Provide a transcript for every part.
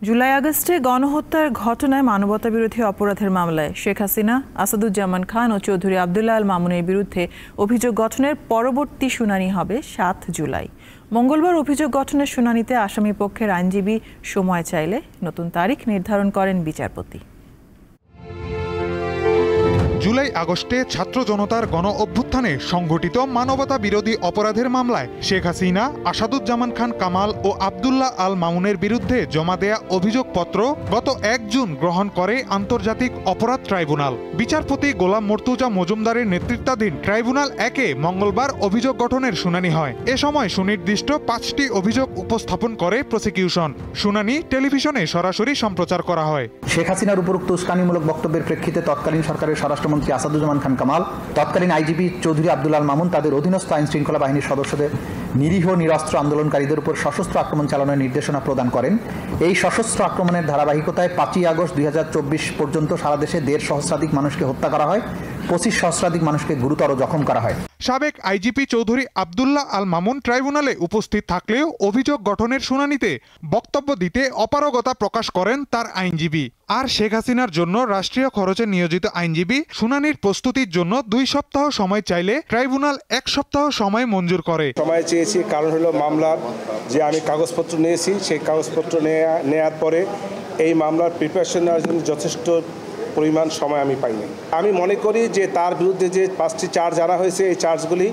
জুলাই আগস্টে গণহত্যার ঘটনায় মানবতাবিরোধী অপরাধের মামলায় শেখ হাসিনা, আসাদুজ্জামান খান ও চৌধুরী আবদুল্লাহ আল মামুনের বিরুদ্ধে অভিযোগ গঠনের পরবর্তী শুনানি হবে ৭ জুলাই। মঙ্গলবার অভিযোগ গঠনের শুনানিতে আসামি পক্ষের আইনজীবী সময় চাইলে নতুন তারিখ নির্ধারণ করেন বিচারপতি। জুলাই আগস্টে ছাত্র জনতার গণ অভ্যুত্থানে সংঘটিত মানবতা বিরোধী অপরাধের মামলায় শেখ হাসিনা, আসাদুজ্জামান খান কামাল ও আবদুল্লাহ আল মামুনের বিরুদ্ধে জমা দেয়া অভিযোগপত্র গত ১ জুন গ্রহণ করে আন্তর্জাতিক অপরাধ ট্রাইব্যুনাল। বিচারপতি গোলাম মর্তুজা মজুমদারের নেতৃত্বাধীন ট্রাইব্যুনাল ১-এ মঙ্গলবার অভিযোগ গঠনের শুনানি হয়। এ সময় সুনির্দিষ্ট ৫টি অভিযোগ উপস্থাপন করে প্রসিকিউশন। শুনানি টেলিভিশনে সরাসরি সম্প্রচার করা হয়। শেখ হাসিনার উপরোক্ত উস্কানিমূলক বক্তব্যের প্রেক্ষিতে তৎকালীন সরকারের স্বরাষ্ট্রমন্ত্রী আসাদুজ্জামান খান কামাল, তৎকালীন আইজিপি চৌধুরী আবদুল্লাহ আল মামুন তাদের অধীনস্থ আইন শৃঙ্খলা বাহিনীর সদস্যদের নিরীহ নিরস্ত্র আন্দোলনকারীদের উপর সশস্ত্র আক্রমণ চালানোর নির্দেশনা প্রদান করেন। এই সশস্ত্র আক্রমণের ধারাবাহিকতায় ৫ই আগস্ট ২০২৪ পর্যন্ত সারা দেশে ১.৫ সহস্রাধিক মানুষকে হত্যা করা হয়, ২৫ সহস্রাধিক মানুষকে গুরুতর জখম করা হয়। সাবেক আইজিপি চৌধুরী আবদুল্লাহ আল মামুন ট্রাইব্যুনালে উপস্থিত থাকলেও অভিযোগ গঠনের শুনানিতে বক্তব্য দিতে অপারগতা প্রকাশ করেন তার আইনজীবী। আর শেখ হাসিনার জন্য রাষ্ট্রীয় খরচে নিয়োজিত আইনজীবী শুনানির প্রস্তুতির জন্য ২ সপ্তাহ সময় চাইলে ট্রাইব্যুনাল ১ সপ্তাহ সময় মঞ্জুর করে। সময় চেয়েছি কারণ হলো মামলার যে আমি কাগজপত্র নিয়েছি সেই কাগজপত্র নেয়ার পরে এই মামলার প্রিপারেশন নেওয়ার জন্য যথেষ্ট পরিমাণ সময় আমি পাইনি। আমি মনে করি যে তার বিরুদ্ধে যে 5টি চার্জ আনা হয়েছে এই চার্জগুলি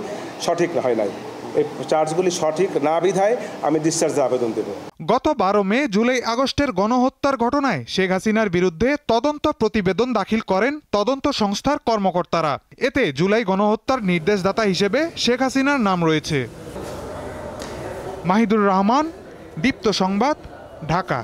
সঠিক হয় নাই। এই চার্জগুলি সঠিক না বিধায় আমি ডিসচার্জের আবেদন দেব। গত ১২ মে জুলাই আগস্টের গণহত্যার ঘটনায় শেখ হাসিনার বিরুদ্ধে তদন্ত প্রতিবেদন দাখিল করেন তদন্ত সংস্থার কর্মকর্তারা। এতে জুলাই গণহত্যার নির্দেশদাতা হিসেবে শেখ হাসিনার নাম রয়েছে। মাহিদুর রহমান, দীপ্ত সংবাদ, ঢাকা।